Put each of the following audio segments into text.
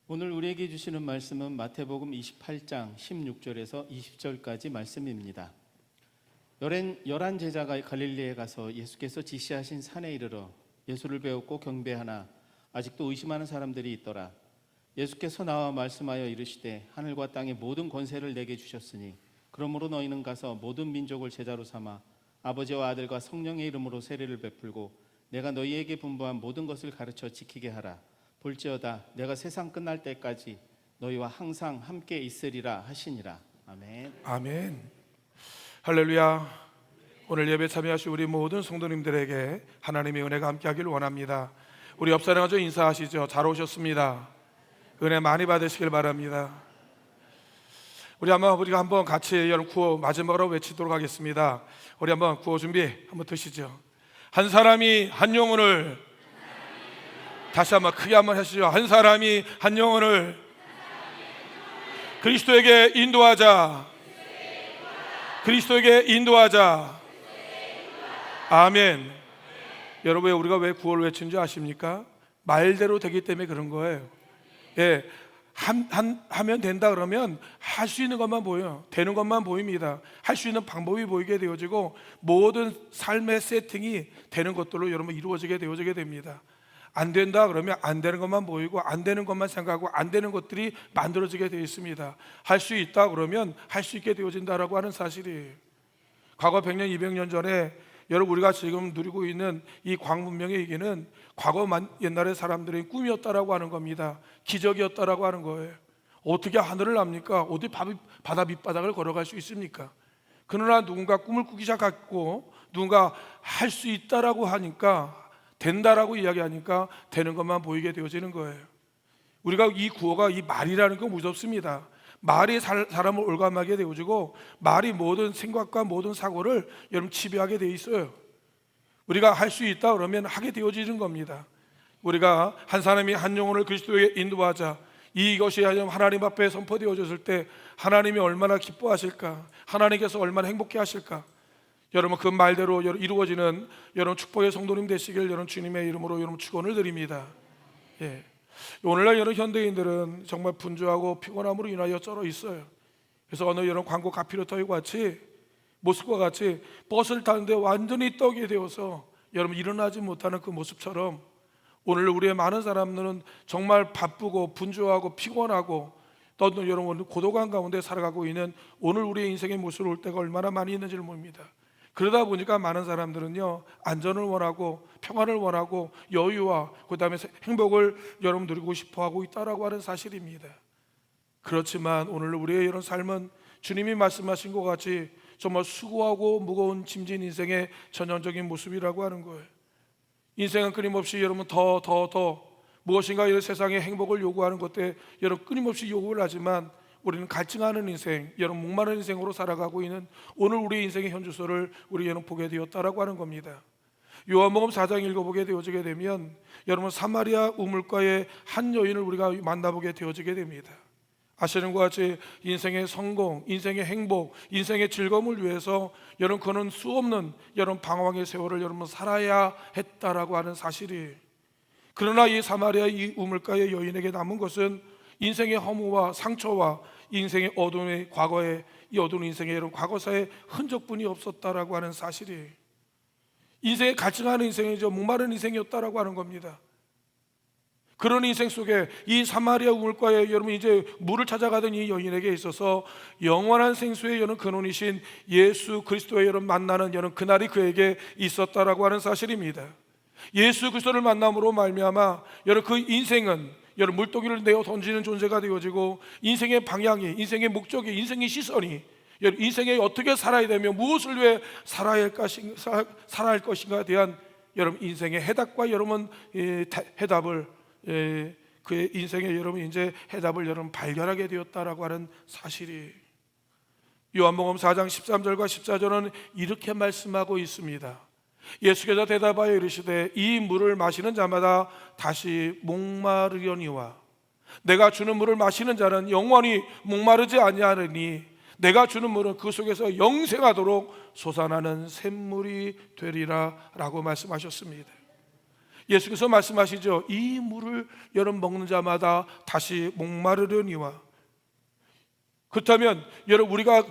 오늘 우리에게 주시는 말씀은 마태복음 28장 16절에서 20절까지 말씀입니다. 열한 제자가 갈릴리에 가서 예수께서 지시하신 산에 이르러 예수를 배웠고 경배하나 아직도 의심하는 사람들이 있더라. 예수께서 나와 말씀하여 이르시되 하늘과 땅의 모든 권세를 내게 주셨으니 그러므로 너희는 가서 모든 민족을 제자로 삼아 아버지와 아들과 성령의 이름으로 세례를 베풀고 내가 너희에게 분부한 모든 것을 가르쳐 지키게 하라. 볼지어다 내가 세상 끝날 때까지 너희와 항상 함께 있으리라 하시니라. 아멘. 아멘. 할렐루야. 오늘 예배 참여하신 우리 모든 성도님들에게 하나님의 은혜가 함께하길 원합니다. 우리 옆 사람 가지고 인사하시죠. 잘 오셨습니다. 은혜 많이 받으시길 바랍니다. 우리가 한번 같이 여러분 구호 마지막으로 외치도록 하겠습니다. 우리 한번 구호 준비 한번 드시죠. 한 사람이 한 영혼을, 다시 한번 크게 한번 하시죠. 한 사람이 한 영혼을 그리스도에게 인도하자. 그리스도에게 인도하자. 아멘. 여러분, 우리가 왜 구호를 외치는지 아십니까? 말대로 되기 때문에 그런 거예요. 예, 하면 된다 그러면 할 수 있는 것만 보여요. 되는 것만 보입니다. 할 수 있는 방법이 보이게 되어지고 모든 삶의 세팅이 되는 것들로 여러분 이루어지게 됩니다. 안 된다 그러면 안 되는 것만 보이고 안 되는 것만 생각하고 안 되는 것들이 만들어지게 되어 있습니다. 할 수 있다 그러면 할 수 있게 되어진다라고 하는 사실이에요. 과거 100년, 200년 전에 여러분 우리가 지금 누리고 있는 이 광문명의 얘기는 과거 옛날의 사람들의 꿈이었다라고 하는 겁니다. 기적이었다라고 하는 거예요. 어떻게 하늘을 납니까? 어떻게 바다 밑바닥을 걸어갈 수 있습니까? 그러나 누군가 꿈을 꾸기 시작했고 누군가 할 수 있다라고 하니까, 된다라고 이야기하니까 되는 것만 보이게 되어지는 거예요. 우리가 이 구호가, 이 말이라는 건 무섭습니다. 말이 사람을 올감하게 되어지고 말이 모든 생각과 모든 사고를 여러분 지배하게 되어 있어요. 우리가 할 수 있다 그러면 하게 되어지는 겁니다. 우리가 한 사람이 한 영혼을 그리스도에게 인도하자, 이것이 하나님 앞에 선포되어졌을 때 하나님이 얼마나 기뻐하실까, 하나님께서 얼마나 행복해 하실까. 여러분 그 말대로 이루어지는 여러분 축복의 성도님 되시길 여러분 주님의 이름으로 여러분 축원을 드립니다. 예. 오늘날 여러 현대인들은 정말 분주하고 피곤함으로 인하여 쩔어 있어요. 그래서 어느 여러분 광고 카피라이터와 같이, 모습과 같이 버스를 타는데 완전히 떡이 되어서 여러분 일어나지 못하는 그 모습처럼 오늘 우리의 많은 사람들은 정말 바쁘고 분주하고 피곤하고 또 여러분 고독한 가운데 살아가고 있는 오늘 우리의 인생의 모습을 올 때가 얼마나 많이 있는지를 모릅니다. 그러다 보니까 많은 사람들은요, 안전을 원하고 평안을 원하고 여유와 그 다음에 행복을 여러분 누리고 싶어하고 있다라고 하는 사실입니다. 그렇지만 오늘 우리의 이런 삶은 주님이 말씀하신 것 같이 정말 수고하고 무거운 짐진 인생의 전형적인 모습이라고 하는 거예요. 인생은 끊임없이 여러분 더 무엇인가 이 세상의 행복을 요구하는 것에 여러분 끊임없이 요구를 하지만 우리는 갈증하는 인생, 여러분 목마른 인생으로 살아가고 있는 오늘 우리 인생의 현주소를 우리 여러분 보게 되었다라고 하는 겁니다. 요한복음 4장 읽어보게 되어지게 되면 여러분 사마리아 우물가의 한 여인을 우리가 만나보게 되어지게 됩니다. 아시는 것 같이 인생의 성공, 인생의 행복, 인생의 즐거움을 위해서 여러분 그는 수없는 여러분 방황의 세월을 여러분 살아야 했다라고 하는 사실이. 그러나 이 사마리아 이 우물가의 여인에게 남은 것은 인생의 허무와 상처와 인생의 어두운 과거의 이 어두운 인생의 여러분 과거사의 흔적뿐이 없었다라고 하는 사실이. 인생의 갈증하는 인생이죠. 목마른 인생이었다라고 하는 겁니다. 그런 인생 속에 이 사마리아 우물가에 여러분 이제 물을 찾아가던 이 여인에게 있어서 영원한 생수의 여러분 근원이신 예수 그리스도의 여러분 만나는 여러분 그날이 그에게 있었다라고 하는 사실입니다. 예수 그리스도를 만남으로 말미암아 여러분 그 인생은 여러분 물동이를 내어 던지는 존재가 되어지고 인생의 방향이, 인생의 목적이, 인생의 시선이 여러분 인생에 어떻게 살아야 되며 무엇을 위해 살아야 할 것인가에 대한 여러분 인생의 해답과 여러분 해답을 그의 인생에 여러분 이제 해답을 여러분 발견하게 되었다라고 하는 사실이. 요한복음 4장 13절과 14절은 이렇게 말씀하고 있습니다. 예수께서 대답하여 이르시되 이 물을 마시는 자마다 다시 목마르려니와 내가 주는 물을 마시는 자는 영원히 목마르지 아니하리니 내가 주는 물은 그 속에서 영생하도록 솟아나는 샘물이 되리라 라고 말씀하셨습니다. 예수께서 말씀하시죠. 이 물을 여러분 먹는 자마다 다시 목마르려니와. 그렇다면 여러분 우리가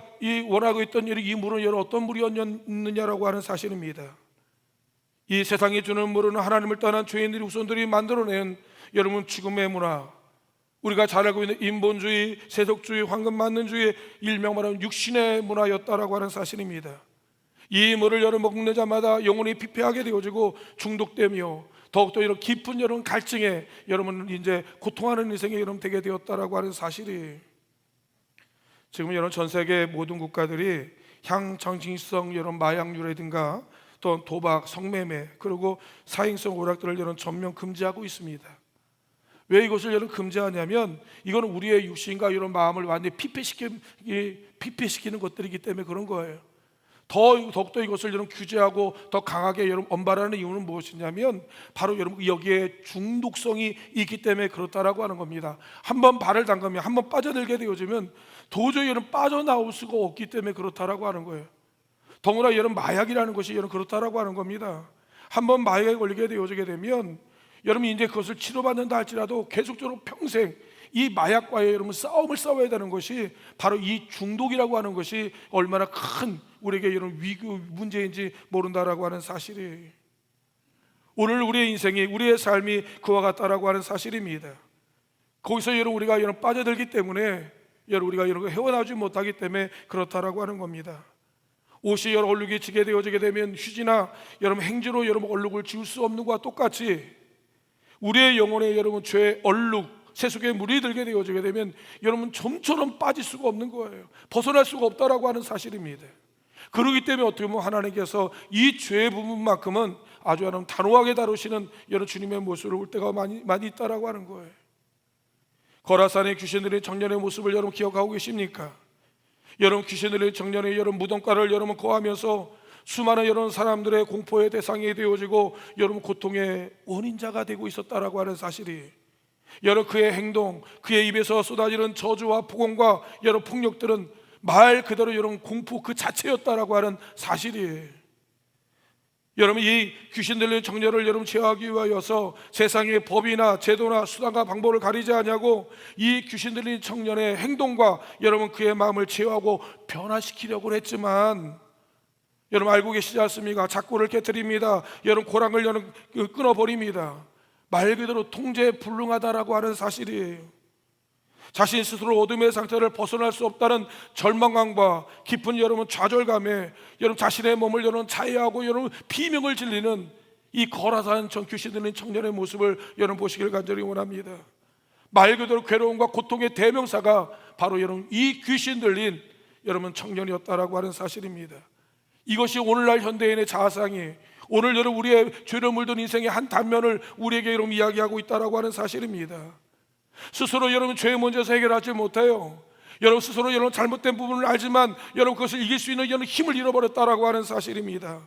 원하고 있던 이 물은 여러분 어떤 물이었느냐라고 하는 사실입니다. 이 세상이 주는 물은 하나님을 떠난 죄인들이 후손들이 만들어낸 여러분 죽음의 문화, 우리가 잘 알고 있는 인본주의, 세속주의, 황금만능주의, 일명 말하면 육신의 문화였다라고 하는 사실입니다. 이 물을 여러분 먹는 자마다 영혼이 피폐하게 되어지고 중독되며 더욱더 이런 깊은 여러분 갈증에 여러분 이제 고통하는 인생이 여러분 되게 되었다라고 하는 사실이, 지금 여러분 전 세계 모든 국가들이 향정신성 여러분 마약류라든가 또 도박, 성매매, 그리고 사행성 오락들을 여러분 전면 금지하고 있습니다. 왜 이것을 여러분 금지하냐면 이거는 우리의 육신과 이런 마음을 완전히 피폐시키는 것들이기 때문에 그런 거예요. 더욱더 이것을 여러분 규제하고 더 강하게 여러분 엄발하는 이유는 무엇이냐면 바로 여러분 여기에 중독성이 있기 때문에 그렇다라고 하는 겁니다. 한번 발을 담가면 한번 빠져들게 되어지면 도저히 여러분 빠져나올 수가 없기 때문에 그렇다라고 하는 거예요. 더구나 여러분 마약이라는 것이 여러분 그렇다라고 하는 겁니다. 한번 마약에 걸리게 되어지게 되면 여러분 이제 그것을 치료받는다 할지라도 계속적으로 평생 이 마약과의 여러분 싸움을 싸워야 되는 것이 바로 이 중독이라고 하는 것이 얼마나 큰 우리에게 이런 문제인지 모른다라고 하는 사실이, 오늘 우리의 인생이 우리의 삶이 그와 같다라고 하는 사실입니다. 거기서 여러분 우리가 여러분 빠져들기 때문에 여러분 우리가 이런 거 헤어나오지 못하기 때문에 그렇다라고 하는 겁니다. 옷이 여러분 얼룩이 지게 되어지게 되면 휴지나 여러분 행주로 여러분 얼룩을 지울 수 없는 것과 똑같이 우리의 영혼에 여러분 죄의 얼룩, 세속의 물이 들게 되어지게 되면 여러분 좀처럼 빠질 수가 없는 거예요. 벗어날 수가 없다라고 하는 사실입니다. 그렇기 때문에 어떻게 보면 하나님께서 이 죄의 부분만큼은 아주 여러분 단호하게 다루시는 여러분 주님의 모습을 볼 때가 많이 있다라고 하는 거예요. 거라산의 귀신들의 청년의 모습을 여러분 기억하고 계십니까? 여러분 귀신들의 청년의 여러분 무덤가를 여러분 거하면서 수많은 여러분 사람들의 공포의 대상이 되어지고 여러분 고통의 원인자가 되고 있었다라고 하는 사실이, 여러분 그의 행동, 그의 입에서 쏟아지는 저주와 폭언과 여러분 폭력들은 말 그대로 여러분 공포 그 자체였다라고 하는 사실이에요. 여러분 이 귀신 들린 청년을 여러분 제어하기 위하여서 세상의 법이나 제도나 수단과 방법을 가리지 않냐고 이 귀신 들린 청년의 행동과 여러분 그의 마음을 제어하고 변화시키려고 했지만 여러분 알고 계시지 않습니까? 작고를 깨뜨립니다. 여러분 고랑을 여러분 끊어버립니다. 말 그대로 통제불능하다라고 하는 사실이에요. 자신 스스로 어둠의 상태를 벗어날 수 없다는 절망감과 깊은 여러분 좌절감에 여러분 자신의 몸을 여러분 자해하고 여러분 비명을 질리는 이 거라산 귀신 들린 청년의 모습을 여러분 보시길 간절히 원합니다. 말 그대로 괴로움과 고통의 대명사가 바로 여러분 이 귀신 들린 여러분 청년이었다라고 하는 사실입니다. 이것이 오늘날 현대인의 자아상이, 오늘 여러분 우리의 죄를 물든 인생의 한 단면을 우리에게 여러분 이야기하고 있다라고 하는 사실입니다. 스스로 여러분 죄의 문제에서 해결하지 못해요. 여러분 스스로 여러분 잘못된 부분을 알지만 여러분 그것을 이길 수 있는 여러분 힘을 잃어버렸다라고 하는 사실입니다.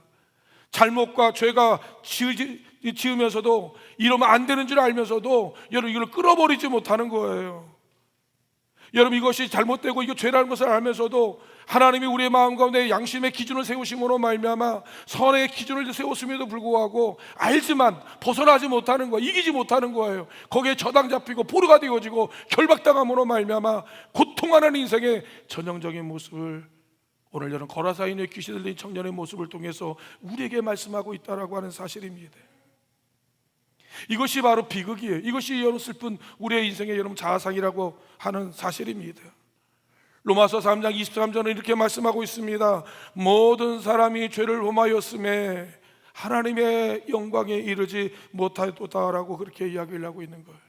잘못과 죄가 지으면서도 이러면 안 되는 줄 알면서도 여러분 이걸 끌어버리지 못하는 거예요. 여러분 이것이 잘못되고 이거 죄라는 것을 알면서도 하나님이 우리의 마음 가운데 양심의 기준을 세우심으로 말미암아 선의 기준을 세웠음에도 불구하고 알지만 벗어나지 못하는 거예요. 이기지 못하는 거예요. 거기에 저당 잡히고 포로가 되어지고 결박당함으로 말미암아 고통하는 인생의 전형적인 모습을 오늘 여러분 거라사인의 귀신 들린 청년의 모습을 통해서 우리에게 말씀하고 있다라고 하는 사실입니다. 이것이 바로 비극이에요. 이것이 여러분 슬픈 우리의 인생의 여러분 자아상이라고 하는 사실입니다. 로마서 3장 23절은 이렇게 말씀하고 있습니다. 모든 사람이 죄를 범하였음에 하나님의 영광에 이르지 못하였다라고 그렇게 이야기를 하고 있는 거예요.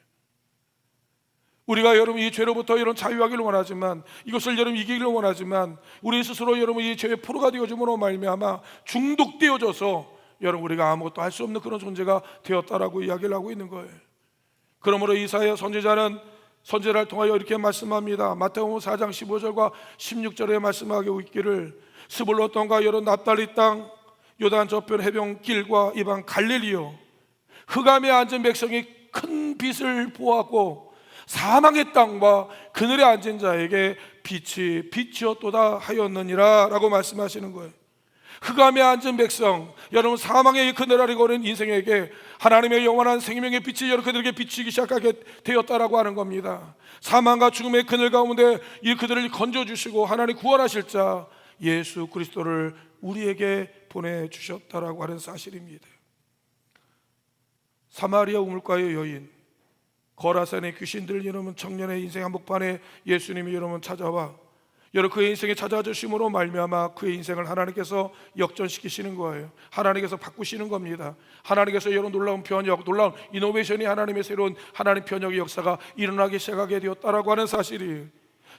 우리가 여러분 이 죄로부터 여러분 자유하기를 원하지만, 이것을 여러분 이기기를 원하지만 우리 스스로 여러분 이 죄의 포로가 되어짐으로 말미암아 중독되어져서 여러분 우리가 아무것도 할 수 없는 그런 존재가 되었다라고 이야기를 하고 있는 거예요. 그러므로 이사야 선지자는 선지자를 통하여 이렇게 말씀합니다. 마태복음 4장 15절과 16절에 말씀하고 있기를 스불론 땅과 여러 납달리 땅 요단 저편 해변 길과 이방 갈릴리요, 흑암에 앉은 백성이 큰 빛을 보았고 사망의 땅과 그늘에 앉은 자에게 빛이 빛이었도다 하였느니라 라고 말씀하시는 거예요. 흑암에 앉은 백성, 여러분 사망의 그늘 아래 거는 인생에게 하나님의 영원한 생명의 빛이 여러분 그들에게 비치기 시작하게 되었다라고 하는 겁니다. 사망과 죽음의 그늘 가운데 이 그들을 건져주시고 하나님 구원하실 자 예수 그리스도를 우리에게 보내주셨다라고 하는 사실입니다. 사마리아 우물가의 여인, 거라산의 귀신들 여러분 청년의 인생 한복판에 예수님이 여러분 찾아와 여러분 그의 인생에 찾아주심으로 말미암아 그의 인생을 하나님께서 역전시키시는 거예요. 하나님께서 바꾸시는 겁니다. 하나님께서 여러분 놀라운 변혁, 놀라운 이노베이션이 하나님의 새로운 하나님 변혁의 역사가 일어나기 시작하게 되었다라고 하는 사실이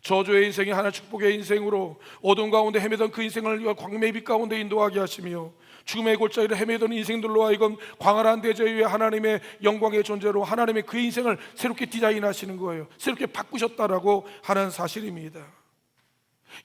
저주의 인생이 하나 축복의 인생으로 어둠 가운데 헤매던 그 인생을 광명의 빛 가운데 인도하게 하시며 죽음의 골짜기를 헤매던 인생들로 하여금 광활한 대저 위에 하나님의 영광의 존재로 하나님의 그 인생을 새롭게 디자인하시는 거예요. 새롭게 바꾸셨다라고 하는 사실입니다.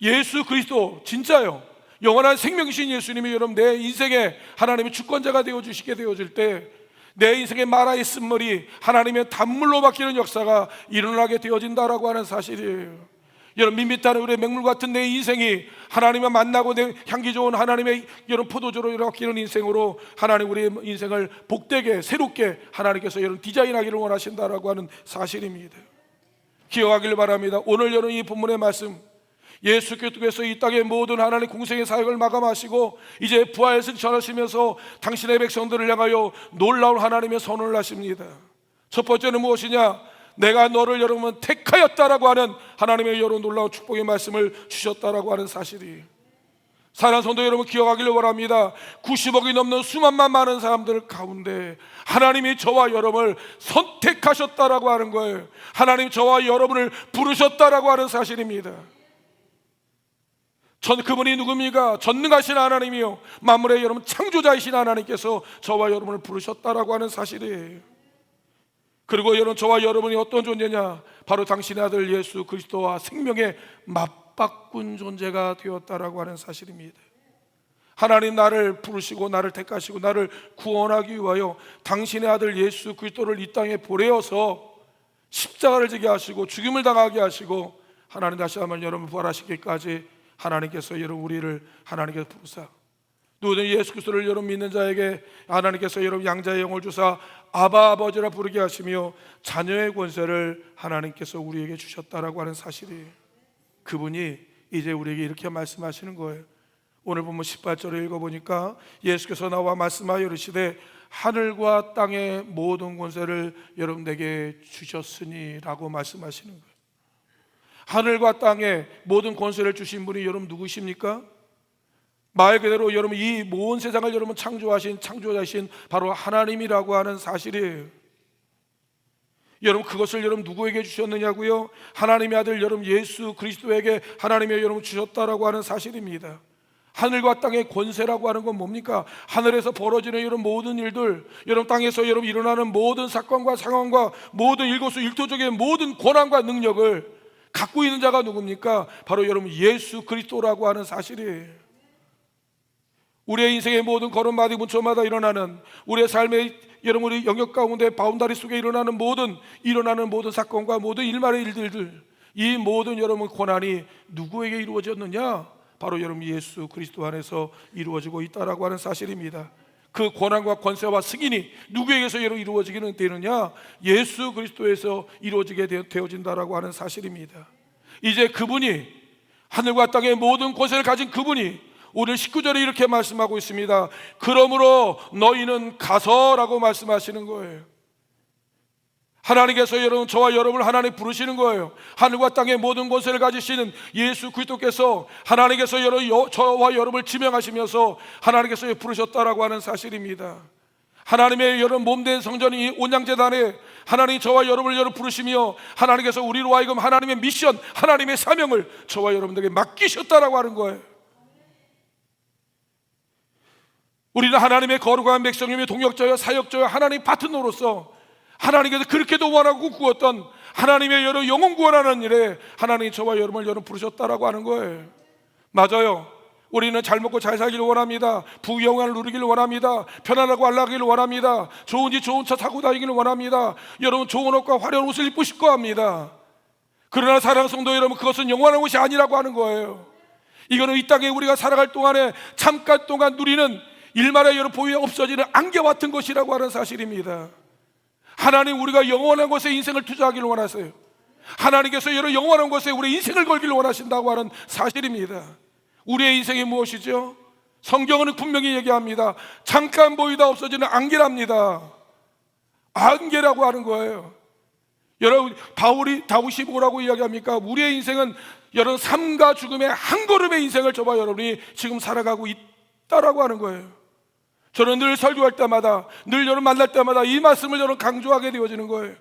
예수 그리스도 진짜요 영원한 생명이신 예수님이 여러분 내 인생에 하나님의 주권자가 되어주시게 되어질 때 내 인생의 마라의 쓴머리 하나님의 단물로 바뀌는 역사가 일어나게 되어진다라고 하는 사실이에요. 여러분 밋밋한 우리의 맹물 같은 내 인생이 하나님을 만나고 내 향기 좋은 하나님의 여러분 포도주로 바뀌는 인생으로 하나님 우리의 인생을 복되게 새롭게 하나님께서 여러분 디자인하기를 원하신다라고 하는 사실입니다. 기억하기를 바랍니다. 오늘 여러분 이 본문의 말씀 예수 그리스도께서 이 땅의 모든 하나님의 공생의 사역을 마감하시고 이제 부활에서 전하시면서 당신의 백성들을 향하여 놀라운 하나님의 선언을 하십니다. 첫 번째는 무엇이냐? 내가 너를 여러분 택하였다라고 하는 하나님의 여러분 놀라운 축복의 말씀을 주셨다라고 하는 사실이 사랑하는 성도 여러분 기억하기를 원합니다. 90억이 넘는 수만만 많은 사람들 가운데 하나님이 저와 여러분을 선택하셨다라고 하는 거예요. 하나님 저와 여러분을 부르셨다라고 하는 사실입니다. 그분이 누굽니까? 전능하신 하나님이요 만물의 여러분 창조자이신 하나님께서 저와 여러분을 부르셨다라고 하는 사실이에요. 그리고 여러분 저와 여러분이 어떤 존재냐? 바로 당신의 아들 예수 그리스도와 생명의 맞바꾼 존재가 되었다라고 하는 사실입니다. 하나님 나를 부르시고 나를 택하시고 나를 구원하기 위하여 당신의 아들 예수 그리스도를 이 땅에 보내어서 십자가를 지게 하시고 죽임을 당하게 하시고 하나님 다시 한번 여러분 부활하시기까지 하나님께서 여러분 우리를 하나님께서 부르사 누구든 예수 그리스도를 여러분 믿는 자에게 하나님께서 여러분 양자의 영을 주사 아바 아버지라 부르게 하시며 자녀의 권세를 하나님께서 우리에게 주셨다라고 하는 사실이에요. 그분이 이제 우리에게 이렇게 말씀하시는 거예요. 오늘 보면 18절을 읽어보니까 예수께서 나와 말씀하여 이르시되 하늘과 땅의 모든 권세를 여러분 내게 주셨으니 라고 말씀하시는 거예요. 하늘과 땅의 모든 권세를 주신 분이 여러분 누구십니까? 말 그대로 여러분 이 모든 세상을 여러분 창조하신 창조자이신 바로 하나님이라고 하는 사실이에요. 여러분 그것을 여러분 누구에게 주셨느냐고요? 하나님의 아들 여러분 예수 그리스도에게 하나님의 여러분 주셨다라고 하는 사실입니다. 하늘과 땅의 권세라고 하는 건 뭡니까? 하늘에서 벌어지는 이런 모든 일들, 여러분 땅에서 여러분 일어나는 모든 사건과 상황과 모든 일거수일투족의 모든 권한과 능력을 갖고 있는 자가 누굽니까? 바로 여러분 예수 그리스도라고 하는 사실이에요. 우리의 인생의 모든 걸음마디 문초마다 일어나는 우리의 삶의 여러분 우리 영역 가운데 바운다리 속에 일어나는 모든 사건과 모든 일만의 일들 이 모든 여러분 권한이 누구에게 이루어졌느냐? 바로 여러분 예수 그리스도 안에서 이루어지고 있다라고 하는 사실입니다. 그 권한과 권세와 승인이 누구에게서 이루어지기는 되느냐? 예수 그리스도에서 이루어지게 되어진다라고 하는 사실입니다. 이제 그분이 하늘과 땅의 모든 권세를 가진 그분이 오늘 19절에 이렇게 말씀하고 있습니다. 그러므로 너희는 가서라고 말씀하시는 거예요. 하나님께서 여러분 저와 여러분을 하나님 부르시는 거예요. 하늘과 땅의 모든 권세를 가지시는 예수 그리스도께서 하나님께서 저와 여러분을 지명하시면서 하나님께서 부르셨다라고 하는 사실입니다. 하나님의 여러분 몸된 성전이 온양제단에 하나님이 저와 여러분을 부르시며 하나님께서 우리로 하여금 하나님의 미션, 하나님의 사명을 저와 여러분들에게 맡기셨다라고 하는 거예요. 우리는 하나님의 거룩한 백성이며 동역자여 사역자여 하나님 파트너로서 하나님께서 그렇게도 원하고 구웠던 하나님의 여러 영혼 구원하는 일에 하나님이 저와 여러분을 부르셨다라고 하는 거예요. 맞아요. 우리는 잘 먹고 잘 살기를 원합니다. 부귀영화를 누리기를 원합니다. 편안하고 안락하기를 원합니다. 좋은 집 좋은 차 타고 다니기를 원합니다. 여러분 좋은 옷과 화려한 옷을 입고 싶고 합니다. 그러나 사랑하는 성도 여러분 그것은 영원한 것이 아니라고 하는 거예요. 이거는 이 땅에 우리가 살아갈 동안에 잠깐 동안 누리는 일말의 여러 보유에 없어지는 안개 같은 것이라고 하는 사실입니다. 하나님, 우리가 영원한 곳에 인생을 투자하기를 원하세요. 하나님께서 여러 영원한 곳에 우리의 인생을 걸기를 원하신다고 하는 사실입니다. 우리의 인생이 무엇이죠? 성경은 분명히 얘기합니다. 잠깐 보이다 없어지는 안개랍니다. 안개라고 하는 거예요. 여러분, 다윗이 뭐라고 이야기합니까? 우리의 인생은 여러분 삶과 죽음의 한 걸음의 인생을 저와 여러분이 지금 살아가고 있다라고 하는 거예요. 저는 늘 설교할 때마다, 늘 여러분 만날 때마다 이 말씀을 여러분 강조하게 되어지는 거예요.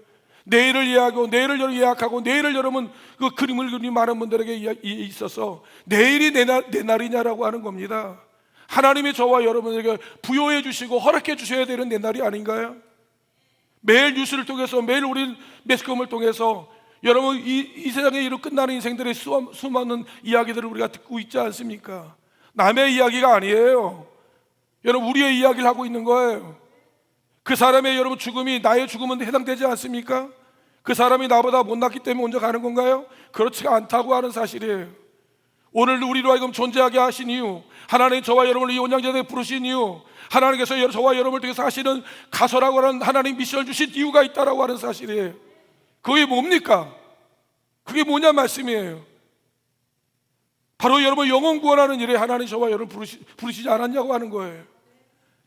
내일을 예약하고, 내일을 여러분 예약하고, 내일을 여러분 그 그림을 그리는 많은 분들에게 있어서 내일이 내 날이냐라고 하는 겁니다. 하나님이 저와 여러분에게 부여해 주시고 허락해 주셔야 되는 내 날이 아닌가요? 매일 뉴스를 통해서, 매일 우리 매스컴을 통해서 여러분 이 세상에 이로 끝나는 인생들의 수많은 이야기들을 우리가 듣고 있지 않습니까? 남의 이야기가 아니에요. 여러분, 우리의 이야기를 하고 있는 거예요. 그 사람의 여러분 죽음이 나의 죽음은 해당되지 않습니까? 그 사람이 나보다 못났기 때문에 먼저 가는 건가요? 그렇지가 않다고 하는 사실이에요. 오늘 우리로 하여금 존재하게 하신 이유, 하나님 저와 여러분을 이 온양제에 부르신 이유, 하나님께서 저와 여러분을 통해서 하시는 가서라고 하는 하나님 미션을 주신 이유가 있다라고 하는 사실이에요. 그게 뭡니까? 그게 뭐냐 말씀이에요. 바로 여러분 영혼 구원하는 일에 하나님 저와 여러분 부르시지 않았냐고 하는 거예요.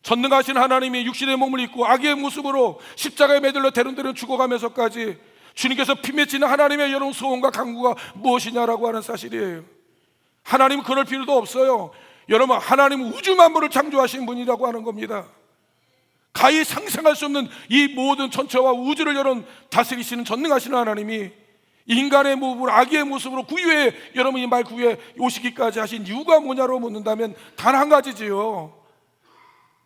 전능하신 하나님이 육신의 몸을 입고 악의 모습으로 십자가에 매달려 대른대른 죽어가면서까지 주님께서 피 맺히는 하나님의 여러분 소원과 간구가 무엇이냐라고 하는 사실이에요. 하나님은 그럴 필요도 없어요. 여러분, 하나님은 우주 만물을 창조하신 분이라고 하는 겁니다. 가히 상상할 수 없는 이 모든 천체와 우주를 여러분 다스리시는 전능하신 하나님이 인간의 모습으로, 악의 모습으로 구유에 여러분이 말 구유에 오시기까지 하신 이유가 뭐냐로 묻는다면 단 한 가지지요.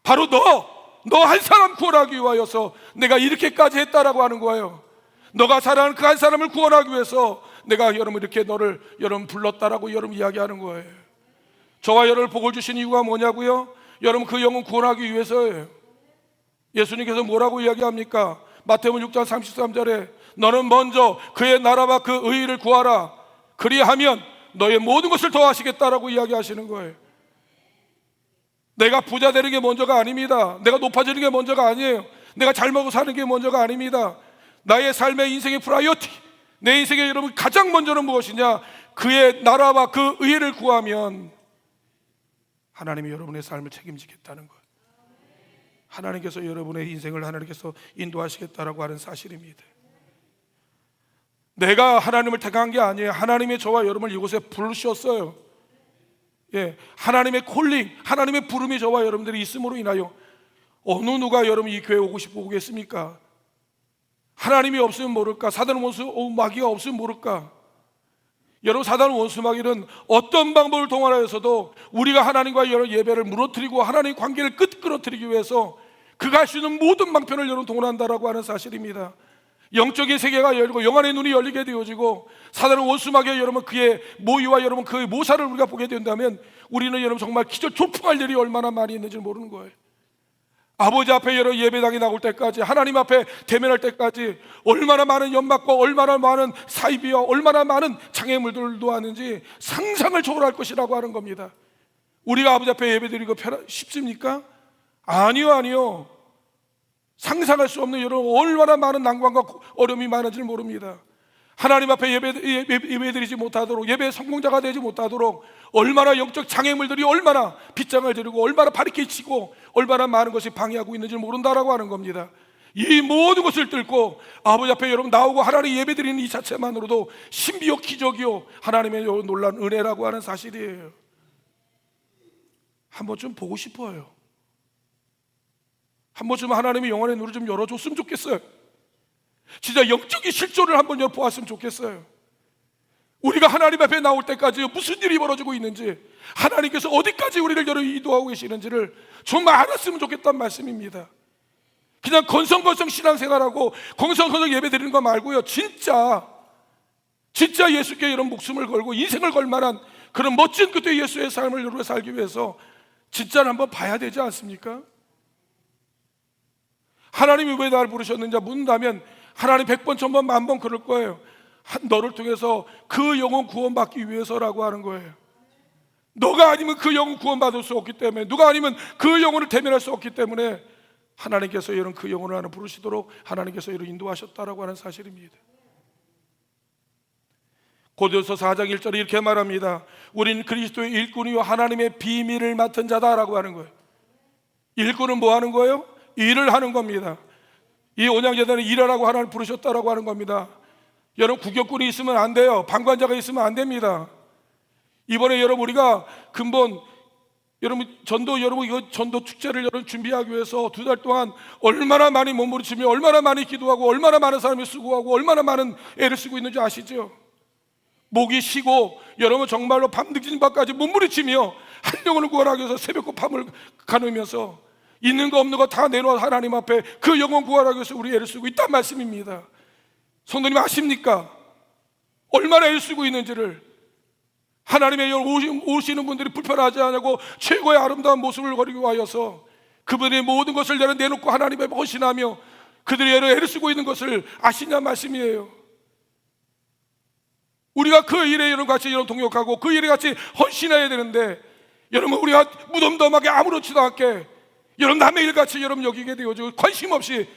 바로 너 한 사람 구원하기 위하여서 내가 이렇게까지 했다라고 하는 거예요. 너가 사랑하는 그 한 사람을 구원하기 위해서 내가 여러분 이렇게 너를 여러분 불렀다라고 여러분 이야기하는 거예요. 저와 여러분을 복을 주신 이유가 뭐냐고요? 여러분 그 영혼 구원하기 위해서예요. 예수님께서 뭐라고 이야기합니까? 마태복음 6장 33절에 너는 먼저 그의 나라와 그 의의를 구하라. 그리하면 너의 모든 것을 더하시겠다라고 이야기하시는 거예요. 내가 부자 되는 게 먼저가 아닙니다. 내가 높아지는 게 먼저가 아니에요. 내가 잘 먹고 사는 게 먼저가 아닙니다. 나의 삶의 인생의 프라이어티, 내 인생의 여러분 가장 먼저는 무엇이냐? 그의 나라와 그 의의를 구하면 하나님이 여러분의 삶을 책임지겠다는 거예요. 하나님께서 여러분의 인생을 하나님께서 인도하시겠다라고 하는 사실입니다. 내가 하나님을 택한 게 아니에요. 하나님의 저와 여러분을 이곳에 부르셨어요. 예, 하나님의 콜링, 하나님의 부름이 저와 여러분들이 있음으로 인하여 어느 누가 여러분 이 교회에 오고 싶어 오겠습니까? 하나님이 없으면 모를까? 사단 원수 마귀가 없으면 모를까? 여러분, 사단 원수 마귀는 어떤 방법을 동원하여서도 우리가 하나님과 여러 예배를 무너뜨리고 하나님의 관계를 끊어뜨리기 위해서 그가 할 수 있는 모든 방편을 여러분 동원한다라고 하는 사실입니다. 영적인 세계가 열리고 영안의 눈이 열리게 되어지고 사단은 원수마귀가 여러분 그의 모의와 여러분 그의 모사를 우리가 보게 된다면 우리는 여러분 정말 기절 조풍할 일이 얼마나 많이 있는지 모르는 거예요. 아버지 앞에 여러분 예배당에 나올 때까지, 하나님 앞에 대면할 때까지 얼마나 많은 연막과 얼마나 많은 사이비와 얼마나 많은 장애물들도 하는지 상상을 초월할 것이라고 하는 겁니다. 우리가 아버지 앞에 예배드리고 쉽습니까? 아니요. 상상할 수 없는 여러분 얼마나 많은 난관과 어려움이 많은지를 모릅니다. 하나님 앞에 예배드리지 못하도록, 예배의 성공자가 되지 못하도록 얼마나 영적 장애물들이 얼마나 빗장을 지르고 얼마나 바리케이트 치고 얼마나 많은 것이 방해하고 있는지를 모른다라고 하는 겁니다. 이 모든 것을 뚫고 아버지 앞에 여러분 나오고 하나님 예배드리는 이 자체만으로도 신비요 기적이요 하나님의 놀라운 은혜라고 하는 사실이에요. 한 번쯤 보고 싶어요. 한 번쯤 하나님이 영혼의 눈을 좀 열어줬으면 좋겠어요. 진짜 영적인 실존을 한번 보았으면 좋겠어요. 우리가 하나님 앞에 나올 때까지 무슨 일이 벌어지고 있는지, 하나님께서 어디까지 우리를 인도하고 계시는지를 정말 알았으면 좋겠다는 말씀입니다. 그냥 건성건성 신앙생활하고 건성건성 예배드리는 거 말고요, 진짜 예수께 이런 목숨을 걸고 인생을 걸 만한 그런 멋진 그때 예수의 삶을 여러분 살기 위해서 진짜를 한번 봐야 되지 않습니까? 하나님이 왜 나를 부르셨는지 묻는다면 하나님 100번, 1000번, 10,000번 그럴 거예요. 너를 통해서 그 영혼 구원받기 위해서라고 하는 거예요. 너가 아니면 그 영혼 구원받을 수 없기 때문에, 누가 아니면 그 영혼을 대면할 수 없기 때문에 하나님께서 이런 그 영혼을 하나 부르시도록 하나님께서 이를 인도하셨다라고 하는 사실입니다. 고린도서 4장 1절에 이렇게 말합니다. 우리는 그리스도의 일꾼이요 하나님의 비밀을 맡은 자다라고 하는 거예요. 일꾼은 뭐 하는 거예요? 일을 하는 겁니다. 이 온양재단에 일하라고 하나님 부르셨다라고 하는 겁니다. 여러분, 구경꾼이 있으면 안 돼요. 방관자가 있으면 안 됩니다. 이번에 여러분 우리가 근본 여러분 이거 전도 축제를 여러분 준비하기 위해서 2달 동안 얼마나 많이 몸부림치며 얼마나 많이 기도하고 얼마나 많은 사람이 수고하고 얼마나 많은 애를 쓰고 있는지 아시죠? 목이 쉬고 여러분 정말로 밤늦은 밤까지 몸부림치며 한 영혼을 구하기 위해서 새벽과 밤을 가누면서 있는 거 없는 거 다 내놓아 하나님 앞에 그 영혼 구하기 위해서 우리 애를 쓰고 있단 말씀입니다. 성도님 아십니까? 얼마나 애를 쓰고 있는지를. 하나님의 오시는 분들이 불편하지 않냐고 최고의 아름다운 모습을 거리기 위하여서 그분의 모든 것을 내놓고 하나님의 헌신하며 그들이 애를 쓰고 있는 것을 아시냐 말씀이에요. 우리가 그 일에 여러분 같이 여러분 동역하고 그 일에 같이 헌신해야 되는데, 여러분 우리가 무덤덤하게 아무렇지도 않게 여러분 남의 일같이 여러분 여기게 되어지고 관심 없이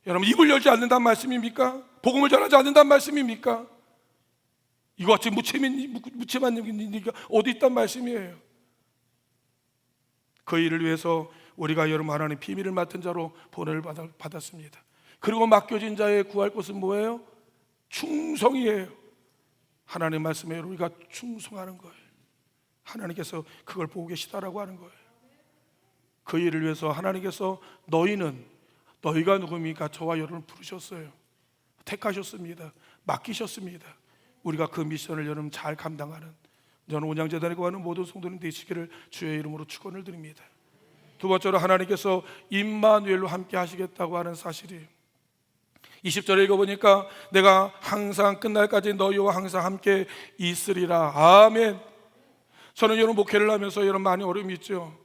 여러분 입을 열지 않는다는 말씀입니까? 복음을 전하지 않는다는 말씀입니까? 이거 같이 무채만 얘기가 어디 있단 말씀이에요. 그 일을 위해서 우리가 여러분 하나님 비밀을 맡은 자로 보내를 받았습니다. 그리고 맡겨진 자의 구할 것은 뭐예요? 충성이에요. 하나님 말씀에 우리가 충성하는 거예요. 하나님께서 그걸 보고 계시다라고 하는 거예요. 그 일을 위해서 하나님께서 너희가 누굽니까? 저와 여러분을 부르셨어요. 택하셨습니다. 맡기셨습니다. 우리가 그 미션을 여러분 잘 감당하는 저는 온양재단에 거하는 모든 성도님 되시기를 주의 이름으로 축원을 드립니다. 두 번째로 하나님께서 임마누엘로 함께 하시겠다고 하는 사실이에요. 20절에 읽어보니까 내가 항상 끝날까지 너희와 항상 함께 있으리라. 아멘. 저는 여러분 목회를 하면서 여러분 많이 어려움이 있죠.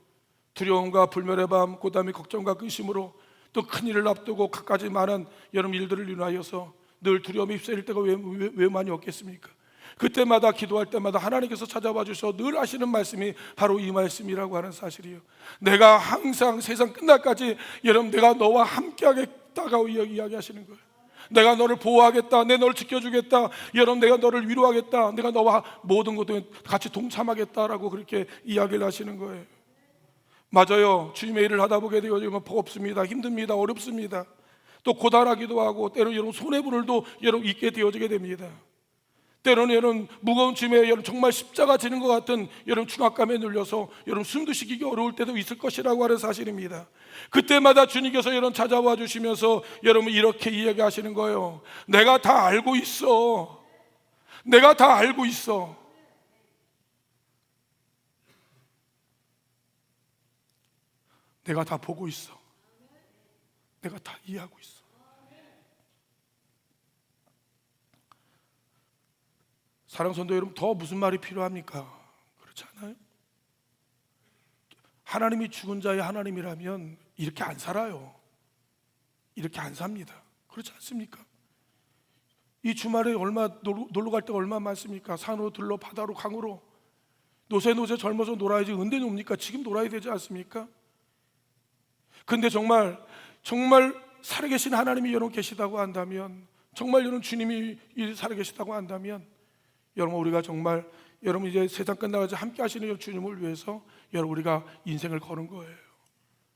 두려움과 불멸의 밤, 그 다음에 걱정과 근심으로 또 큰일을 앞두고 갖가지 많은 여러분 일들을 인하여서 늘 두려움이 휩쓸릴 때가 왜 많이 없겠습니까? 그때마다 기도할 때마다 하나님께서 찾아와 주셔서 늘 하시는 말씀이 바로 이 말씀이라고 하는 사실이에요. 내가 항상 세상 끝날까지 여러분 내가 너와 함께 하겠다고 이야기하시는 거예요. 내가 너를 보호하겠다, 내 너를 지켜주겠다, 여러분 내가 너를 위로하겠다, 내가 너와 모든 것도 같이 동참하겠다라고 그렇게 이야기를 하시는 거예요. 맞아요. 주님의 일을 하다 보게 되어지면 버겁습니다. 힘듭니다. 어렵습니다. 또 고단하기도 하고 때로는 여러분 손해분을도 여러분 있게 되어지게 됩니다. 때로는 여러분 무거운 짐에 여러분 정말 십자가 지는 것 같은 여러분 중압감에 눌려서 여러분 숨도 쉬기가 어려울 때도 있을 것이라고 하는 사실입니다. 그때마다 주님께서 여러분 찾아와 주시면서 여러분 이렇게 이야기하시는 거예요. 내가 다 알고 있어. 내가 다 알고 있어. 내가 다 보고 있어. 내가 다 이해하고 있어. 사랑 성도 여러분, 더 무슨 말이 필요합니까? 그렇지 않아요? 하나님이 죽은 자의 하나님이라면 이렇게 안 살아요. 이렇게 안 삽니다. 그렇지 않습니까? 이 주말에 얼마 놀러 갈 때가 얼마 많습니까? 산으로 들러 바다로 강으로 노새 젊어서 놀아야지 언제 놉니까? 지금 놀아야 되지 않습니까? 근데 정말 살아계신 하나님이 여러분 계시다고 한다면, 정말 여러분 주님이 살아계시다고 한다면, 여러분 우리가 정말 여러분 이제 세상 끝나가지 함께 하시는 주님을 위해서 여러분 우리가 인생을 거는 거예요.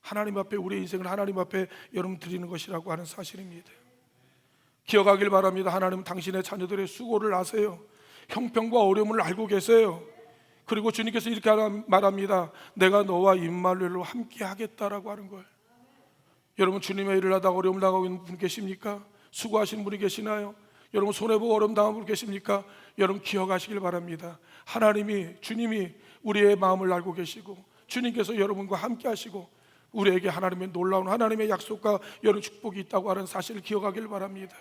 하나님 앞에 우리의 인생을 하나님 앞에 여러분 드리는 것이라고 하는 사실입니다. 기억하길 바랍니다. 하나님은 당신의 자녀들의 수고를 아세요. 형편과 어려움을 알고 계세요. 그리고 주님께서 이렇게 말합니다. 내가 너와 임마누엘로 함께 하겠다라고 하는 거예요. 여러분 주님의 일을 하다가 어려움을 당하고 있는 분 계십니까? 수고하시는 분이 계시나요? 여러분 손해보고 어려움 당한 분 계십니까? 여러분 기억하시길 바랍니다. 주님이 우리의 마음을 알고 계시고 주님께서 여러분과 함께 하시고 우리에게 하나님의 놀라운 하나님의 약속과 여러분 축복이 있다고 하는 사실을 기억하길 바랍니다.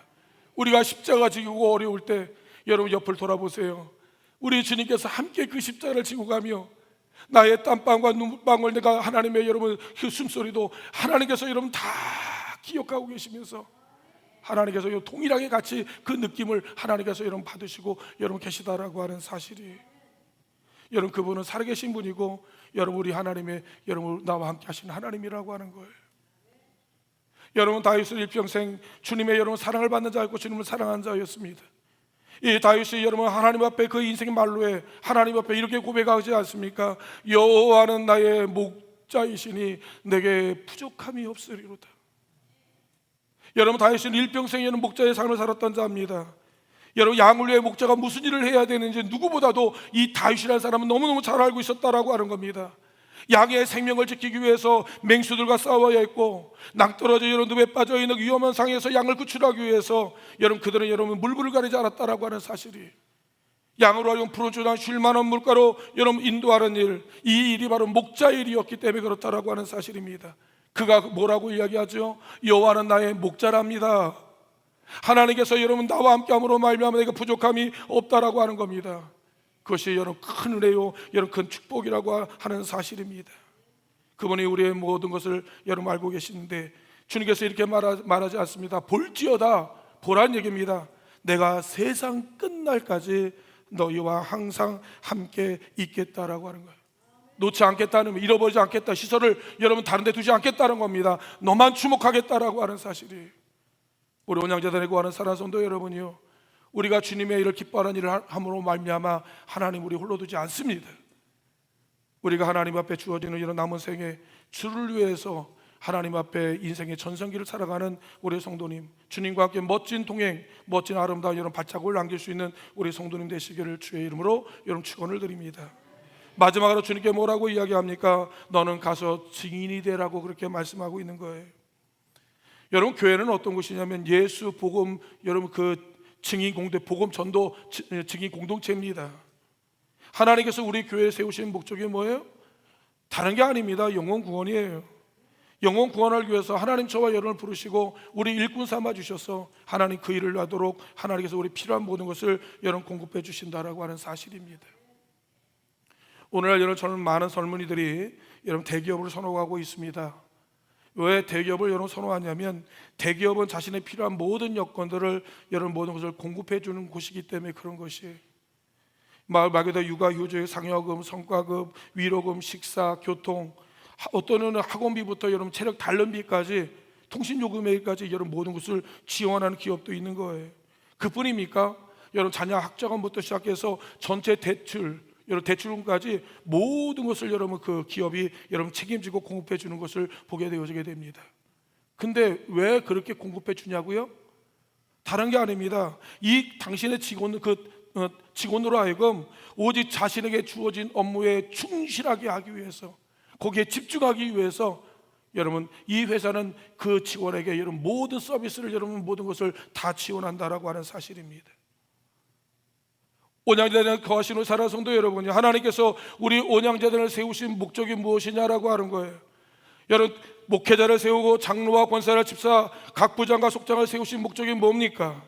우리가 십자가 지고 어려울 때 여러분 옆을 돌아보세요. 우리 주님께서 함께 그 십자가를 지고 가며 나의 땀방과 눈물방울 내가 하나님의 여러분 그 숨소리도 하나님께서 여러분 다 기억하고 계시면서 하나님께서 동일하게 같이 그 느낌을 하나님께서 여러분 받으시고 여러분 계시다라고 하는 사실이, 여러분 그분은 살아계신 분이고 여러분 우리 하나님의 여러분 나와 함께 하시는 하나님이라고 하는 거예요. 여러분 다윗은 일평생 주님의 여러분 사랑을 받는 자였고 주님을 사랑하는 자였습니다. 이 다윗이 여러분 하나님 앞에 그 인생 말로에 하나님 앞에 이렇게 고백하지 않습니까? 여호와는 나의 목자이시니 내게 부족함이 없으리로다. 여러분 다윗은 일평생 여러분 목자의 삶을 살았던 자입니다. 여러분 양을 위해 목자가 무슨 일을 해야 되는지 누구보다도 이 다윗이라는 사람은 너무너무 잘 알고 있었다라고 하는 겁니다. 양의 생명을 지키기 위해서 맹수들과 싸워야 했고 낭떠러져 여러분 늪에 빠져 있는 위험한 상에서 양을 구출하기 위해서 여러분 그들은 여러분 물불을 가리지 않았다라고 하는 사실이 양으로 하여금 푸른 조장 쉴만한 물가로 여러분 인도하는 일, 이 일이 바로 목자의 일이었기 때문에 그렇다라고 하는 사실입니다. 그가 뭐라고 이야기하죠? 여호와는 나의 목자랍니다. 하나님께서 여러분 나와 함께함으로 말미암아 내가 부족함이 없다라고 하는 겁니다. 그것이 여러분 큰 은혜요, 여러분 큰 축복이라고 하는 사실입니다. 그분이 우리의 모든 것을 여러분 알고 계시는데 주님께서 이렇게 말하지 않습니다. 볼지어다, 보란 얘기입니다. 내가 세상 끝날까지 너희와 항상 함께 있겠다라고 하는 거예요. 놓지 않겠다는, 잃어버리지 않겠다, 시설을 여러분 다른 데 두지 않겠다는 겁니다. 너만 주목하겠다라고 하는 사실이. 우리 온양재단에 구하는 사랑하는 성도 여러분이요, 우리가 주님의 일을 기뻐하는 일을 함으로 말미암아 하나님 우리 홀로 두지 않습니다. 우리가 하나님 앞에 주어지는 이런 남은 생에 주를 위해서 하나님 앞에 인생의 전성기를 살아가는 우리 성도님, 주님과 함께 멋진 동행, 멋진 아름다운 여러분 발자국을 남길 수 있는 우리 성도님 되시기를 주의 이름으로 여러분 축원을 드립니다. 마지막으로 주님께 뭐라고 이야기합니까? 너는 가서 증인이 되라고 그렇게 말씀하고 있는 거예요. 여러분 교회는 어떤 곳이냐면 예수 복음 여러분 그 증인 공동, 복음 전도 증인 공동체입니다. 하나님께서 우리 교회에 세우신 목적이 뭐예요? 다른 게 아닙니다. 영혼 구원이에요. 영혼 구원을 위해서 하나님 저와 여러분을 부르시고 우리 일꾼 삼아 주셔서 하나님 그 일을 하도록 하나님께서 우리 필요한 모든 것을 여러분 공급해 주신다라고 하는 사실입니다. 오늘날 여러분 저는 많은 젊은이들이 여러분 대기업을 선호하고 있습니다. 왜 대기업을 여러분 선호하냐면 대기업은 자신의 필요한 모든 여건들을 여러분 모든 것을 공급해 주는 곳이기 때문에 그런 것이에요. 말 그대로 육아휴직, 상여금, 성과급, 위로금, 식사, 교통, 어떤 이는 학원비부터 여러분 체력 단련비까지 통신요금에까지 여러분 모든 것을 지원하는 기업도 있는 거예요. 그뿐입니까? 여러분 자녀 학자금부터 시작해서 전체 대출, 여러분 대출금까지 모든 것을 여러분 그 기업이 여러분 책임지고 공급해 주는 것을 보게 되어지게 됩니다. 근데 왜 그렇게 공급해 주냐고요? 다른 게 아닙니다. 이 당신의 직원으로 하여금 오직 자신에게 주어진 업무에 충실하게 하기 위해서, 거기에 집중하기 위해서 여러분 이 회사는 그 직원에게 여러분 모든 서비스를 여러분 모든 것을 다 지원한다라고 하는 사실입니다. 온양재단에 거하시는 사랑하는 성도 여러분이 하나님께서 우리 온양재단을 세우신 목적이 무엇이냐라고 하는 거예요. 여러분 목회자를 세우고 장로와 권사를 집사 각 부장과 속장을 세우신 목적이 뭡니까?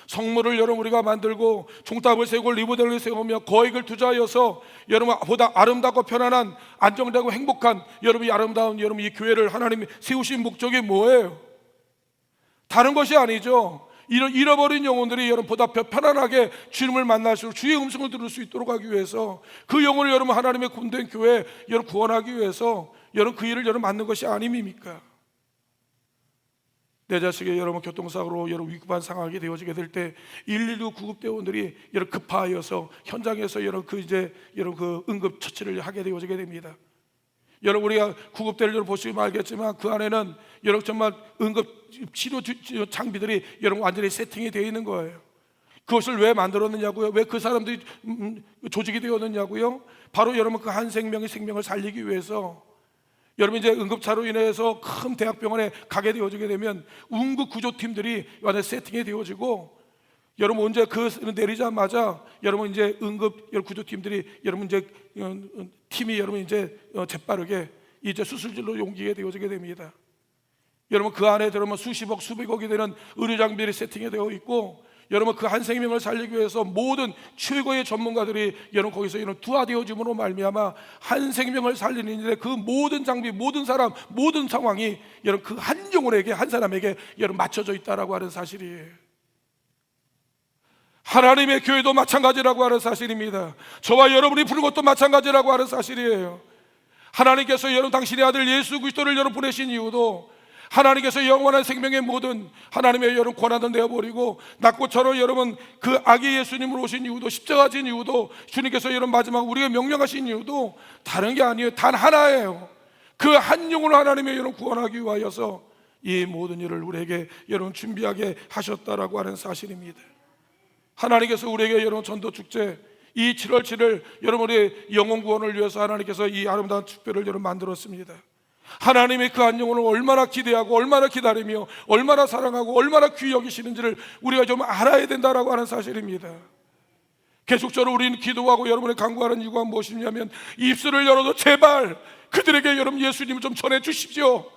성물을 여러분 우리가 만들고 종탑을 세우고 리모델을 세우며 거액을 투자하여서 여러분 보다 아름답고 편안한 안정되고 행복한 여러분이 아름다운 여러분 이 교회를 하나님이 세우신 목적이 뭐예요? 다른 것이 아니죠. 잃어버린 영혼들이 여러분 보다 편안하게 주님을 만날 수, 주의 음성을 들을 수 있도록 하기 위해서 그 영혼을 여러분 하나님의 군된 교회 여러분 구원하기 위해서 여러분 그 일을 여러분 맡는 것이 아닙니까? 내 자식이 여러분 교통사고로 여러분 위급한 상황이 되어지게 될 때 119 구급대원들이 여러분 급파하여서 현장에서 여러분 그 응급 처치를 하게 되어지게 됩니다. 여러분 우리가 구급대를 여러분 보시면 알겠지만 그 안에는 여러분 정말 응급 치료 장비들이 여러분 완전히 세팅이 되어 있는 거예요. 그것을 왜 만들었느냐고요? 왜 그 사람들이 조직이 되었느냐고요? 바로 여러분 그 한 생명의 생명을 살리기 위해서 여러분 이제 응급차로 인해서 큰 대학병원에 가게 되어지게 되면 응급 구조팀들이 완전히 세팅이 되어지고 여러분 언제 그 내리자마자 여러분 이제 응급 구조팀들이 여러분 이제 팀이 여러분 이제 재빠르게 이제 수술실로 옮기게 되어지게 됩니다. 여러분 그 안에 들어오면 수십억 수백억이 되는 의료 장비들이 세팅이 되어 있고 여러분 그 한 생명을 살리기 위해서 모든 최고의 전문가들이 여러분 거기서 이런 투하되어짐으로 말미암아 한 생명을 살리는 일에 그 모든 장비, 모든 사람, 모든 상황이 여러분 그 한 영혼에게 한 사람에게 여러분 맞춰져 있다라고 하는 사실이에요. 하나님의 교회도 마찬가지라고 하는 사실입니다. 저와 여러분이 부른 것도 마찬가지라고 하는 사실이에요. 하나님께서 여러분 당신의 아들 예수 그리스도를 여러분 보내신 이유도 하나님께서 영원한 생명의 모든 하나님의 여러분 권한을 내어버리고 낙고처럼 여러분 그 아기 예수님으로 오신 이유도 십자가 진 이유도 주님께서 여러분 마지막 우리에게 명령하신 이유도 다른 게 아니에요. 단 하나예요. 그 한 영혼을 하나님의 여러분 구원하기 위하여서 이 모든 일을 우리에게 여러분 준비하게 하셨다라고 하는 사실입니다. 하나님께서 우리에게 여러분 전도 축제 이 7월 7일 여러분의 영혼 구원을 위해서 하나님께서 이 아름다운 축배를 여러분 만들었습니다. 하나님의 그 한 영혼을 얼마나 기대하고 얼마나 기다리며 얼마나 사랑하고 얼마나 귀히 여기시는지를 우리가 좀 알아야 된다라고 하는 사실입니다. 계속적으로 우리는 기도하고 여러분의 간구하는 이유가 무엇이냐면 입술을 열어도 제발 그들에게 여러분 예수님을 좀 전해 주십시오.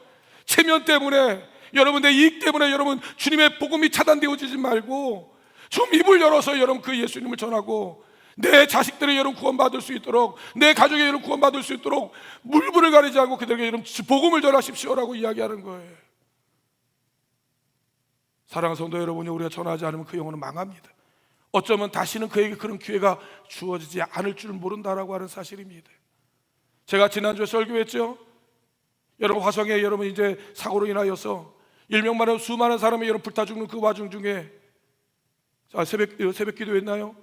체면 때문에 여러분 내 이익 때문에 여러분 주님의 복음이 차단되어지지 말고 좀 입을 열어서 여러분 그 예수님을 전하고 내 자식들이 여러분 구원받을 수 있도록 내 가족이 여러분 구원받을 수 있도록 물불을 가리지 않고 그들에게 여러분 복음을 전하십시오라고 이야기하는 거예요. 사랑하는 성도 여러분이 우리가 전하지 않으면 그 영혼은 망합니다. 어쩌면 다시는 그에게 그런 기회가 주어지지 않을 줄 모른다라고 하는 사실입니다. 제가 지난주에 설교했죠. 여러분 화성에 여러분 이제 사고로 인하여서 일명만으로 수많은 사람이 여러분 불타 죽는 그 와중 중에 새벽 기도했나요?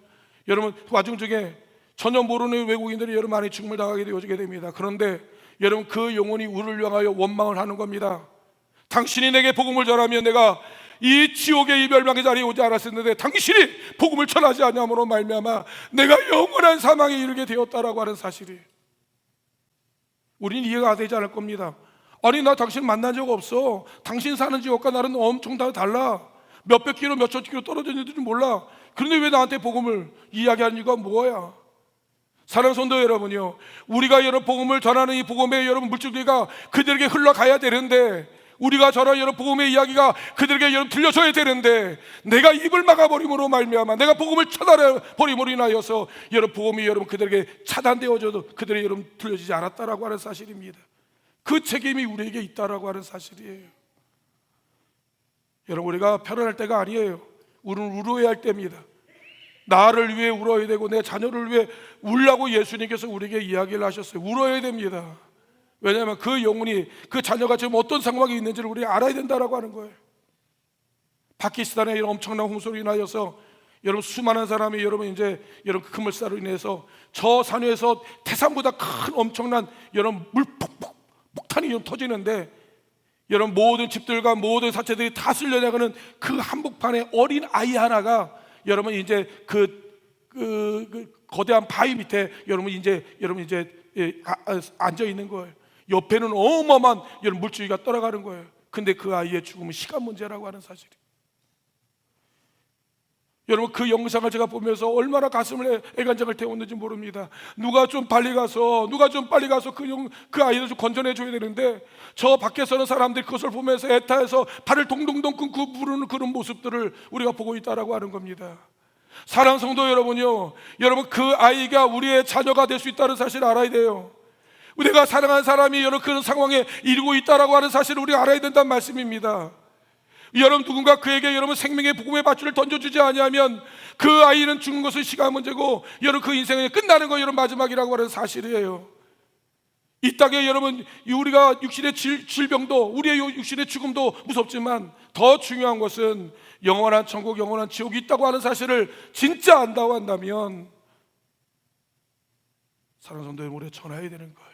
여러분 와중 중에 전혀 모르는 외국인들이 여러분 많이 죽음을 당하게 되어지게 됩니다. 그런데 여러분 그 영혼이 우리를 향하여 원망을 하는 겁니다. 당신이 내게 복음을 전하면 내가 이 지옥의 이 멸망의 자리에 오지 않았었는데 당신이 복음을 전하지 않냐므로 말미암아 내가 영원한 사망에 이르게 되었다라고 하는 사실이 우리는 이해가 되지 않을 겁니다. 아니 나 당신 만난 적 없어. 당신 사는 지역과 나는 엄청 달라. 몇백 킬로 몇천 킬로 떨어져 있는지도 몰라. 그런데 왜 나한테 복음을 이야기하는 이유가 뭐야? 사랑하는 성도 여러분이요, 우리가 여러분 복음을 전하는 이 복음의 여러분 물줄기가 그들에게 흘러가야 되는데 우리가 전하는 여러분 복음의 이야기가 그들에게 여러분 들려줘야 되는데 내가 입을 막아버림으로 말미암아 내가 복음을 차단해버림으로 인하여서 여러분 복음이 여러분 그들에게 차단되어져도 그들이 여러분 들려지지 않았다라고 하는 사실입니다. 그 책임이 우리에게 있다라고 하는 사실이에요. 여러분 우리가 편안할 때가 아니에요. 우리는 울어야 할 때입니다. 나를 위해 울어야 되고 내 자녀를 위해 울라고 예수님께서 우리에게 이야기를 하셨어요. 울어야 됩니다. 왜냐하면 그 영혼이 그 자녀가 지금 어떤 상황에 있는지를 우리가 알아야 된다라고 하는 거예요. 파키스탄의 이런 엄청난 홍수로 인하여서 여러분 수많은 사람이 여러분 이제 여러분 그 물살로 인해서 저 산에서 태산보다 큰 엄청난 여러분 폭탄이 좀 터지는데 여러분 모든 집들과 모든 사체들이 다 쓸려나가는 그 한복판에 어린 아이 하나가 여러분 이제 그 거대한 바위 밑에 여러분 이제 앉아 있는 거예요. 옆에는 어마어마한 여러분 물줄기가 떠나가는 거예요. 근데 그 아이의 죽음은 시간 문제라고 하는 사실이. 여러분 그 영상을 제가 보면서 얼마나 가슴을 애간장을 태웠는지 모릅니다. 누가 좀 빨리 가서 그 아이를 좀 건져내 줘야 되는데 저 밖에 서는 사람들이 그것을 보면서 애타해서 발을 동동동 끊고 부르는 그런 모습들을 우리가 보고 있다라고 하는 겁니다. 사랑하는 성도 여러분요, 여러분 그 아이가 우리의 자녀가 될 수 있다는 사실을 알아야 돼요. 우리가 사랑하는 사람이 여러분 그런 상황에 이르고 있다라고 하는 사실을 우리가 알아야 된다는 말씀입니다. 여러분 누군가 그에게 여러분 생명의 복음의 밧줄을 던져주지 않으면 그 아이는 죽는 것은 시간 문제고 여러분 그 인생이 끝나는 거 여러분 마지막이라고 하는 사실이에요. 이 땅에 여러분 우리가 육신의 질병도 우리의 육신의 죽음도 무섭지만 더 중요한 것은 영원한 천국 영원한 지옥이 있다고 하는 사실을 진짜 안다고 한다면 사랑하는 성도 여러분 우리가 전해야 되는 거예요.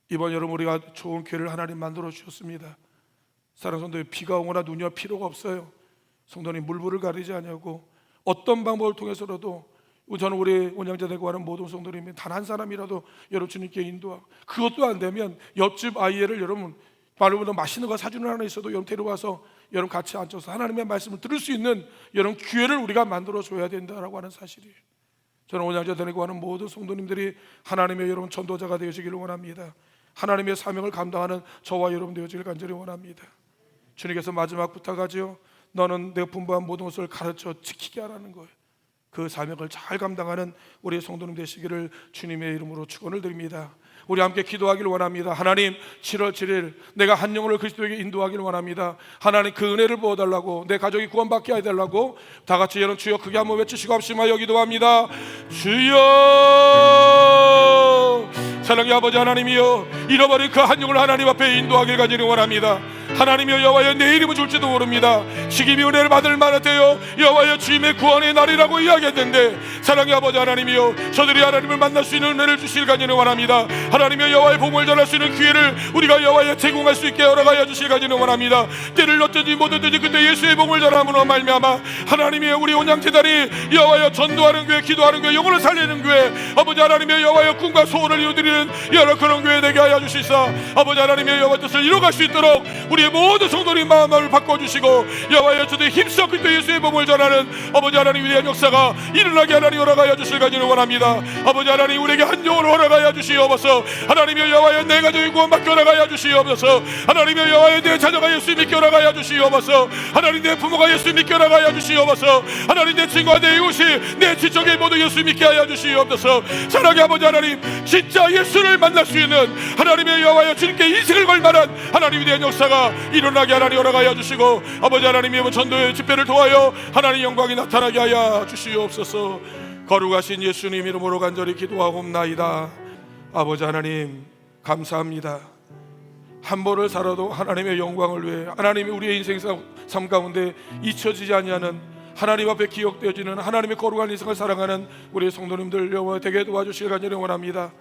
이번 여름 우리가 좋은 기회를 하나님 만들어 주셨습니다. 사랑하는 성도님 비가 오거나 눈이 올 필요가 없어요. 성도님 물불을 가리지 않냐고 어떤 방법을 통해서라도 저는 우리 온양자 되고 하는 모든 성도님이 단 한 사람이라도 여러분 주님께 인도하고 그것도 안 되면 옆집 아이를 여러분 말로보다 맛있는 거 사주는 하나 있어도 여러분 데려와서 여러분 같이 앉아서 하나님의 말씀을 들을 수 있는 여러분 기회를 우리가 만들어 줘야 된다라고 하는 사실이에요. 저는 온양자 되고 하는 모든 성도님들이 하나님의 여러분 전도자가 되시기를 원합니다. 하나님의 사명을 감당하는 저와 여러분 되어지길 간절히 원합니다. 주님께서 마지막 부탁하지요. 너는 내가 분부한 모든 것을 가르쳐 지키게 하라는 거예요. 그 사명을 잘 감당하는 우리 성도님 되시기를 주님의 이름으로 축원을 드립니다. 우리 함께 기도하기를 원합니다. 하나님, 7월 7일 내가 한 영혼을 그리스도에게 인도하기를 원합니다. 하나님, 그 은혜를 부어달라고, 내 가족이 구원받게 해달라고 다 같이 여러분 주여 크게 한번 외치시고 합심하여 기도합니다. 주여, 사랑의 아버지 하나님이여, 잃어버린 그 한 영혼을 하나님 앞에 인도하기를 간절히 원합니다. 하나님이여, 여호와여, 내 이름을 줄지도 모릅니다. 식임이 은혜를 받을 만한 때여 여호와여 주님의 구원의 날이라고 이야기했는데, 사랑의 아버지 하나님이여, 저들이 하나님을 만날 수 있는 은혜를 주실 간절히 원합니다. 하나님이여, 여호와의 복음을 전할 수 있는 기회를 우리가 여호와여 제공할 수 있게 허락하여 주실 간절히 원합니다. 때를 어쩐지 못했든지 그때 예수의 복음을 전함으로 말미암아 하나님이여, 우리 온양재단이 여호와여 전도하는 교회, 기도하는 교회, 영혼을 살리는 교회, 아버지 하나님이여, 여호와여 꿈과 소원을 이루드리는 여러 그런 교회 되게 하여 주시사, 아버지 하나님이여, 여호와 뜻을 이루어갈 수 있도록 우리의 모든 성도님 마음을 바꿔주시고, 여호와여 저들이 힘써 그때 예수의 복음을 전하는 아버지 하나님 위대한 역사가 일어나게 하나님 허락하여 주실 간절히 원합니다. 아버지 하나님, 우리에게 한 영혼을 허락하여 주시옵소서. 하나님이여, 여호와여 내 가족이 구원받게 허락하여 주시옵소서. 하나님이여, 여호와여 내 자녀가 예수 믿게 허락하여 주시옵소서. 하나님, 내 부모가 예수 믿게 허락하여 주시옵소서. 하나님, 내 친구와 내 이웃이, 내 지적이 모두 예수 믿게 하여 주시옵소서. 사랑의 아버지 하나님, 진짜 예수를 만날 수 있는 하나님의 여호와여 주님께 인생을 걸 만한 하나님에 대한 역사가 일어나게 하나님 허락하여 주시고, 아버지 하나님의 전도의 집회를 통하여 하나님 영광이 나타나게 하여 주시옵소서. 거룩하신 예수님 이름으로 간절히 기도하옵나이다. 아버지 하나님, 감사합니다. 한 번을 살아도 하나님의 영광을 위해, 하나님이 우리의 인생 삶 가운데 잊혀지지 아니하는, 하나님 앞에 기억되어지는 하나님의 거룩한 인생을 사랑하는 우리 성도님들 여호와 되게 도와주시길 간절히 원합니다.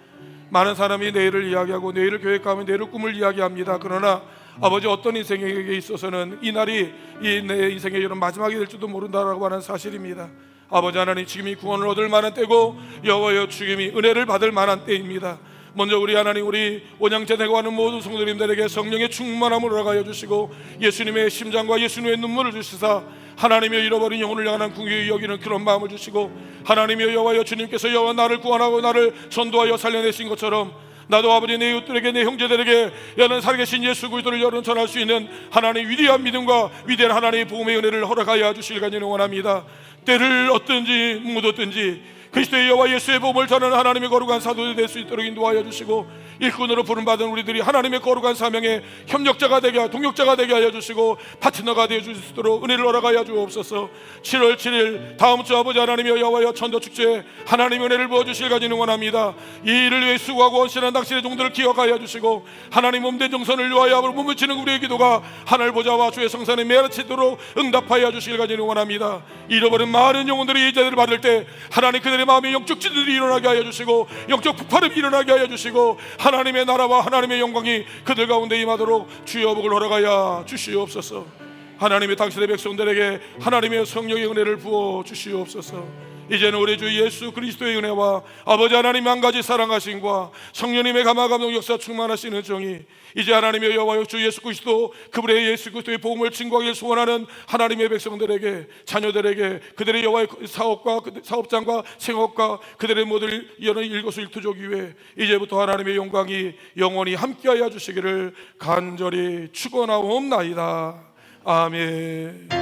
많은 사람이 내일을 이야기하고 내일을 계획하며 내일을 꿈을 이야기합니다. 그러나 아버지, 어떤 인생에게 있어서는 이 날이 내 인생의 이런 마지막이 될지도 모른다라고 하는 사실입니다. 아버지 하나님, 지금이 구원을 얻을 만한 때고 여호와여 지금이 은혜를 받을 만한 때입니다. 먼저 우리 하나님, 우리 온양재단에 하는 모든 성도님들에게 성령의 충만함을 허락하여 주시고, 예수님의 심장과 예수님의 눈물을 주시사 하나님의 잃어버린 영혼을 향한 궁극히 여기는 그런 마음을 주시고, 하나님의 여호와여 주님께서 여호와 나를 구원하고 나를 전도하여 살려내신 것처럼 나도 아버지 내 이웃들에게, 내 형제들에게 여는 살아계신 예수 그리스도를 여러분 전할 수 있는 하나님의 위대한 믿음과 위대한 하나님의 복음의 은혜를 허락하여 주실 간절히 원합니다. 때를 얻든지 묻었든지 그리스도의 여호와 예수의 복음을 전하는 하나님의 거룩한 사도들이 될 수 있도록 인도하여 주시고, 일꾼으로 부름받은 우리들이 하나님의 거룩한 사명에 협력자가 되게, 동역자가 되게 하여 주시고 파트너가 되어 주실 수 있도록 은혜를 허락하여 주옵소서. 7월 7일 다음 주 아버지 하나님의 여호와여 전도축제에 하나님의 은혜를 부어주실 간절히 원합니다. 이 일을 위해 수고하고 헌신한 당신의 종들을 기억하여 주시고, 하나님 몸된 정선을 위하여 몸을 치는 우리의 기도가 하늘 보좌와 주의 성산에 메아치도록 응답하여 주시길 간절히 원합니다. 잃어버린 많은 영혼들이 이 제대를 받을 때 하나님 그들의 마음에 영적 지들이 일어나게 하여 주시고, 영적 폭발음이 일어나게 하여 주시고, 하나님의 나라와 하나님의 영광이 그들 가운데 임하도록 주여 복을 허락하여 주시옵소서. 하나님의 당신의 백성들에게 하나님의 성령의 은혜를 부어 주시옵소서. 이제는 우리 주 예수 그리스도의 은혜와 아버지 하나님의 한 가지 사랑하심과 성령님의 감화감동 역사 충만하시는 정이 이제 하나님의 여호와 주 예수 그리스도, 그분의 예수 그리스도의 복음을 증거하기를 소원하는 하나님의 백성들에게, 자녀들에게, 그들의 여호와의 사업과 사업장과 생업과 그들의 모든 이런 일거수일투족 위에 이제부터 하나님의 영광이 영원히 함께하여 주시기를 간절히 축원하옵나이다. 아멘.